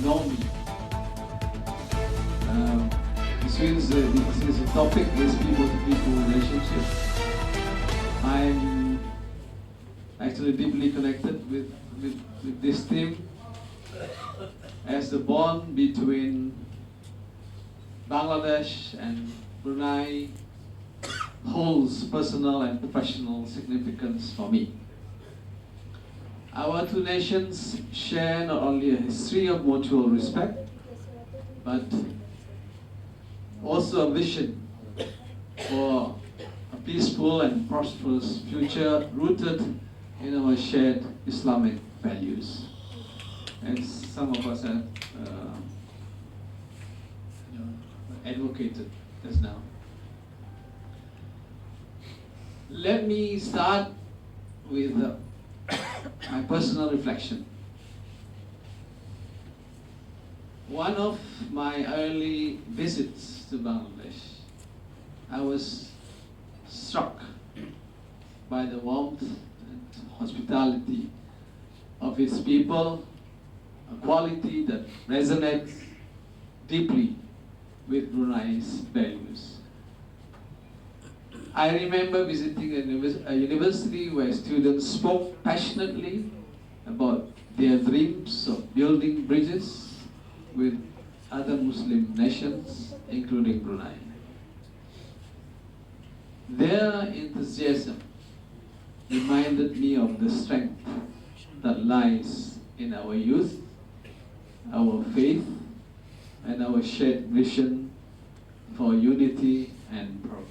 know me. Since the topic is people-to-people relationship, I'm actually deeply connected with this theme as the bond between Bangladesh and Brunei holds personal and professional significance for me. Our two nations share not only a history of mutual respect, but also a vision for a peaceful and prosperous future rooted in our shared Islamic values. As some of us have advocated just now. Let me start with my personal reflection. One of my early visits to Bangladesh, I was struck by the warmth and hospitality of its people, a quality that resonates deeply with Brunei's values. I remember visiting a university where students spoke passionately about their dreams of building bridges with other Muslim nations, including Brunei. Their enthusiasm reminded me of the strength that lies in our youth, our faith, and our shared vision for unity and progress.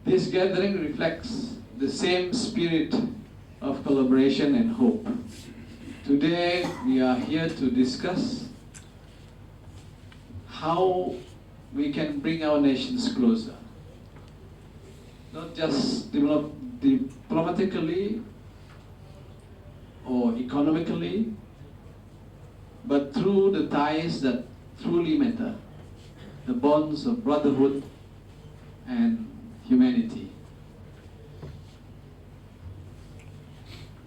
This gathering reflects the same spirit of collaboration and hope. Today, we are here to discuss how we can bring our nations closer, not just diplomatically or economically, but through the ties that truly matter, the bonds of brotherhood and humanity.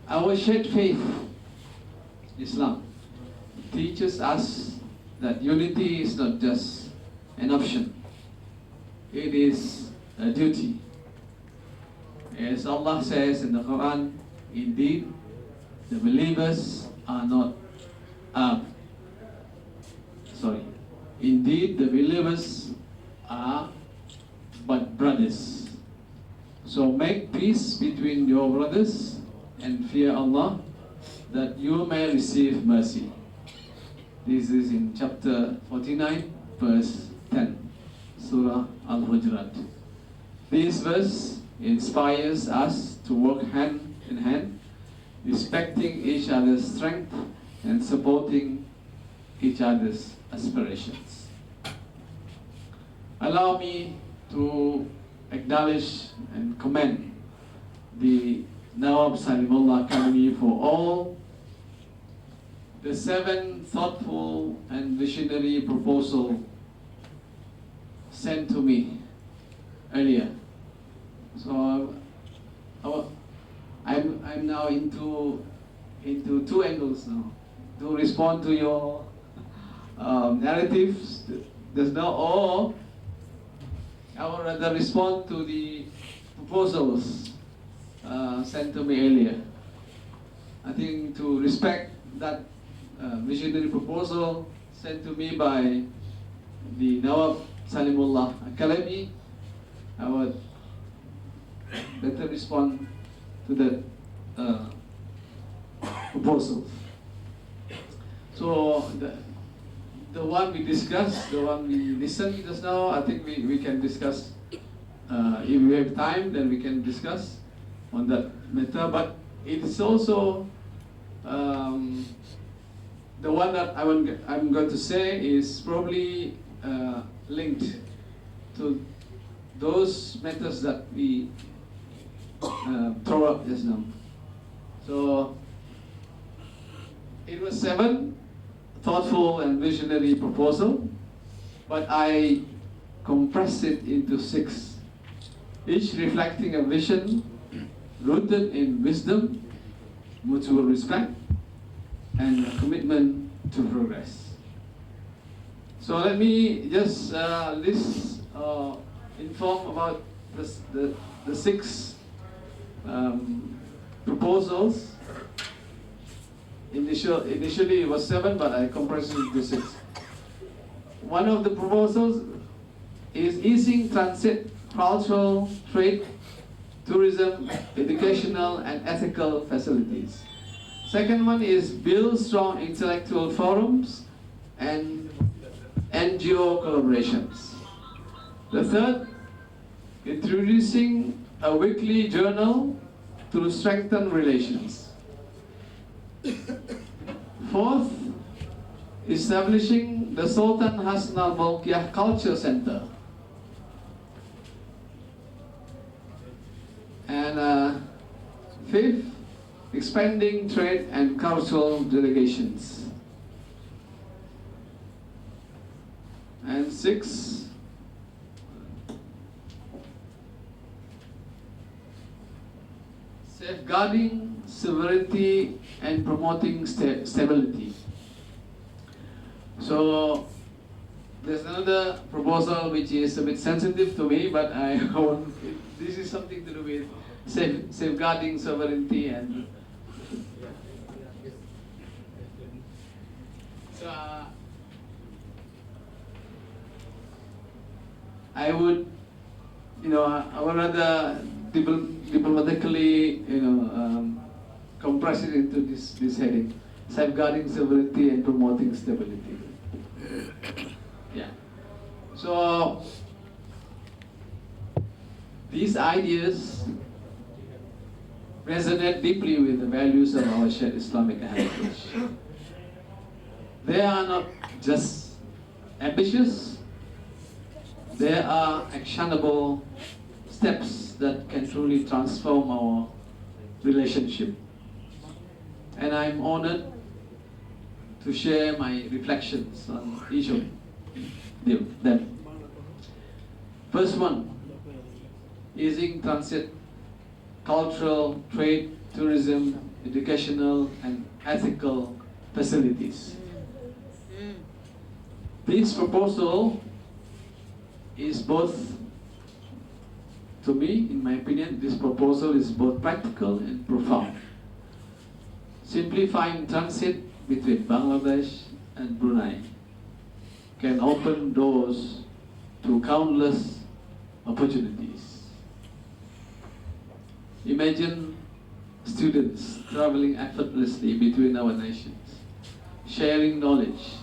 Our shared faith, Islam, teaches us that unity is not just an option, it is a duty. As Allah says in the Quran, indeed, the believers are not indeed the believers are but brothers. So make peace between your brothers and fear Allah, that you may receive mercy. This is in chapter 49, verse 10, Surah Al-Hujurat. This verse inspires us to work hand in hand, respecting each other's strength and supporting each other's aspirations. Allow me to acknowledge and commend the Nawab Salimullah Academy for all the 7 thoughtful and visionary proposals sent to me earlier. So I'm now into 2 angles now to respond to your narratives. There's no or I would rather respond to the proposals sent to me earlier. I think to respect that visionary proposal sent to me by the Nawab Salimullah Academy, I would better respond to that proposal. So the one we discussed, the one we listened just now, I think we can discuss. If we have time, then we can discuss on that matter. But it is also the one that I'm going to say is probably linked to those matters that we throw up just now. So it was 7 thoughtful and visionary proposal, but I compressed it into 6, each reflecting a vision rooted in wisdom, mutual respect, and commitment to progress. So let me just inform about the six proposals. Initially it was 7, but I compressed it to 6. One of the proposals is easing transit, cultural, trade, tourism, educational, and ethical facilities. Second one is build strong intellectual forums and NGO collaborations. The third, introducing a weekly journal to strengthen relations. Fourth, establishing the Sultan Hassan Al Bolkiah Culture Center. And fifth, expanding trade and cultural delegations. And sixth, safeguarding sovereignty and promoting stability. So there's another proposal which is a bit sensitive to me, but this is something to do with safeguarding sovereignty and so I would rather diplomatically compress it into this heading: safeguarding sovereignty and promoting stability. Yeah. So these ideas resonate deeply with the values of our shared Islamic heritage. They are not just ambitious, they are actionable steps that can truly transform our relationship. And I'm honored to share my reflections on each of them. First one, easing transit, cultural, trade, tourism, educational, and ethical facilities. This proposal is both, to me, in my opinion, this proposal is both practical and profound. Simplifying transit between Bangladesh and Brunei can open doors to countless opportunities. Imagine students traveling effortlessly between our nations, sharing knowledge,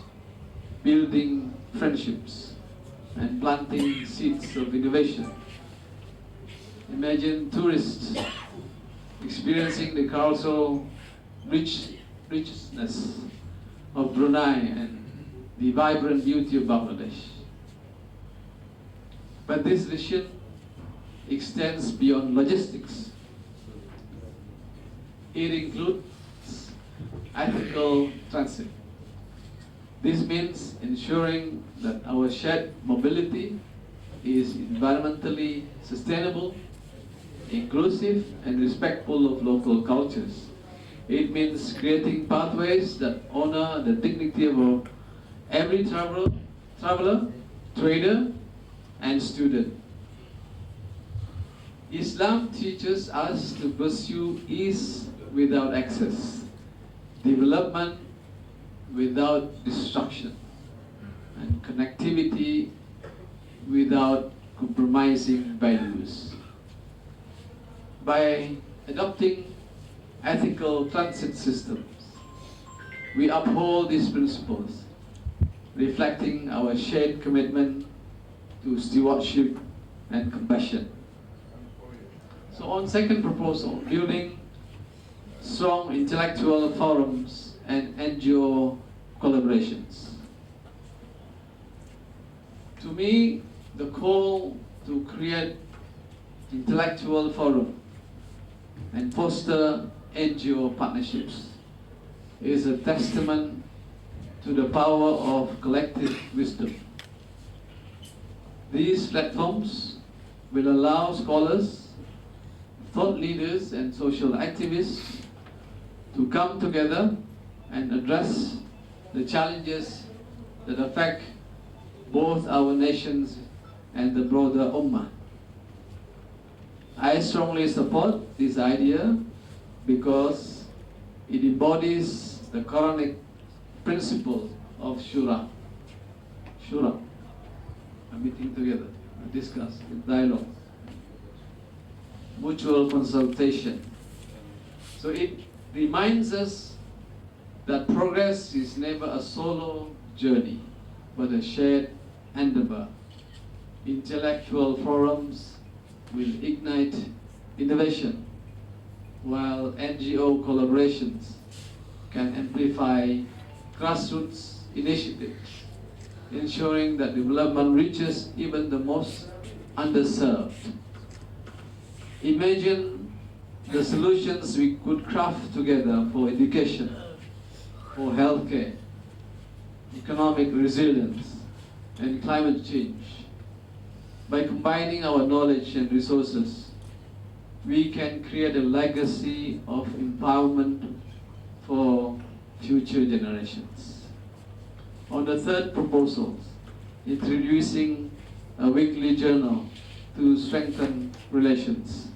building friendships, and planting seeds of innovation. Imagine tourists experiencing the cultural richness of Brunei and the vibrant beauty of Bangladesh. But this vision extends beyond logistics. It includes ethical transit. This means ensuring that our shared mobility is environmentally sustainable, inclusive, and respectful of local cultures. It means creating pathways that honor the dignity of every traveler, trader, and student. Islam teaches us to pursue ease without excess, development without destruction, and connectivity without compromising values. By adopting ethical transit systems, we uphold these principles, reflecting our shared commitment to stewardship and compassion. So on second proposal, building strong intellectual forums and NGO collaborations. To me, the call to create intellectual forum and foster NGO partnerships is a testament to the power of collective wisdom. These platforms will allow scholars, thought leaders and social activists to come together and address the challenges that affect both our nations and the broader Ummah. I strongly support this idea because it embodies the Quranic principle of Shura. Shura, a meeting together, a discuss, a dialogue, mutual consultation. So it reminds us that progress is never a solo journey, but a shared endeavor. Intellectual forums will ignite innovation, while NGO collaborations can amplify grassroots initiatives, ensuring that development reaches even the most underserved. Imagine the solutions we could craft together for education, for healthcare, economic resilience, and climate change. By combining our knowledge and resources, we can create a legacy of empowerment for future generations. On the third proposal, introducing a weekly journal to strengthen relations.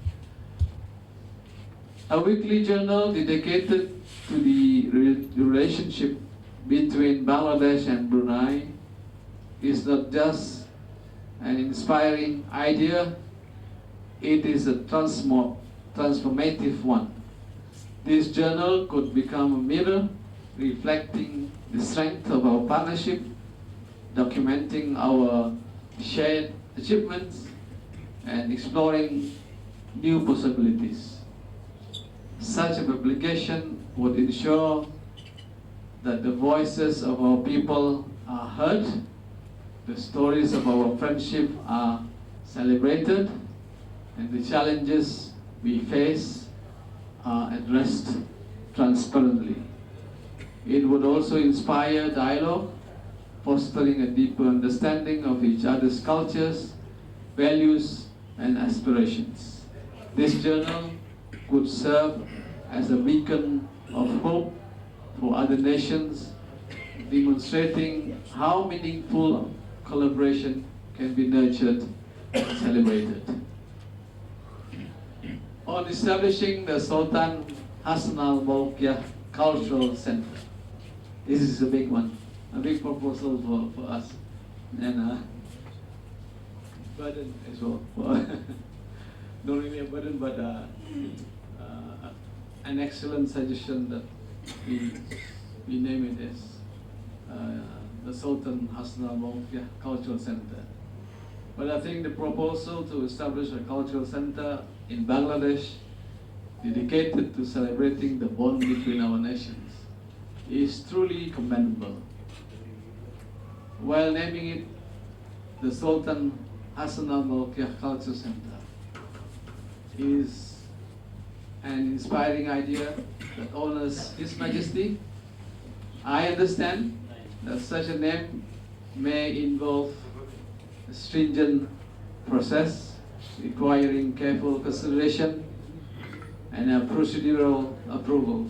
A weekly journal dedicated to the relationship between Bangladesh and Brunei is not just an inspiring idea, it is a transformative one. This journal could become a mirror reflecting the strength of our partnership, documenting our shared achievements, and exploring new possibilities. Such a publication would ensure that the voices of our people are heard, the stories of our friendship are celebrated, and the challenges we face are addressed transparently. It would also inspire dialogue, fostering a deeper understanding of each other's cultures, values, and aspirations. This journal could serve as a beacon of hope for other nations, demonstrating how meaningful collaboration can be nurtured and celebrated. On establishing the Sultan Hassan al-Bolkiah Cultural Center. This is a big one, a big proposal for us, and a burden as well. Not really a burden, but an excellent suggestion that we name it as the Sultan Hassan al-Bolkiah Cultural Center. But I think the proposal to establish a cultural center in Bangladesh dedicated to celebrating the bond between our nations is truly commendable. While naming it the Sultan Hassan al-Bolkiah Cultural Center is an inspiring idea that honors His Majesty. I understand that such a name may involve a stringent process requiring careful consideration and a procedural approval.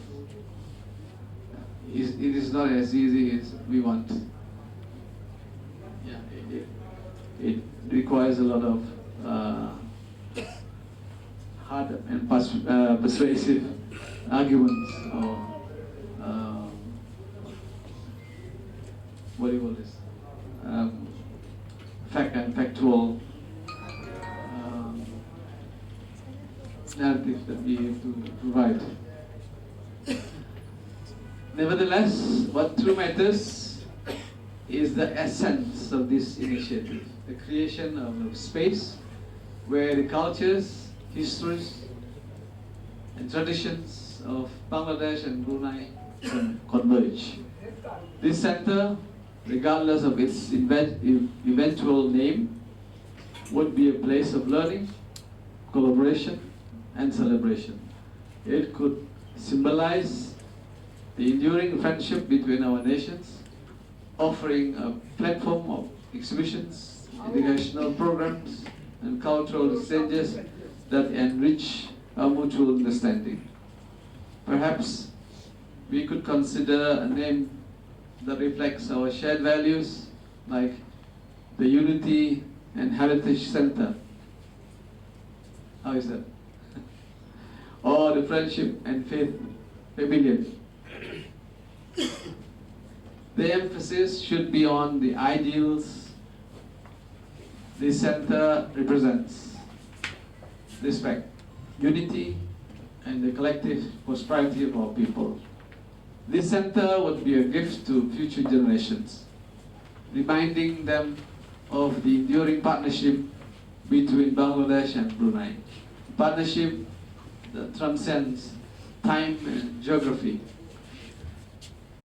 It is not as easy as we want. Yeah, it requires a lot of hard and persuasive arguments, or what do you call this? Fact and factual narrative that we have to provide. Nevertheless, what truly matters is the essence of this initiative, the creation of a space where the cultures, histories, and traditions of Bangladesh and Brunei converge. This center, regardless of its eventual name, would be a place of learning, collaboration, and celebration. It could symbolize the enduring friendship between our nations, offering a platform of exhibitions, educational programs, and cultural exchanges that enrich a mutual understanding. Perhaps we could consider a name that reflects our shared values, like the Unity and Heritage Center. How is that? Or the Friendship and Faith Pavilion. The emphasis should be on the ideals this center represents: respect, unity, and the collective prosperity of our people. This center would be a gift to future generations, reminding them of the enduring partnership between Bangladesh and Brunei. Partnership that transcends time and geography.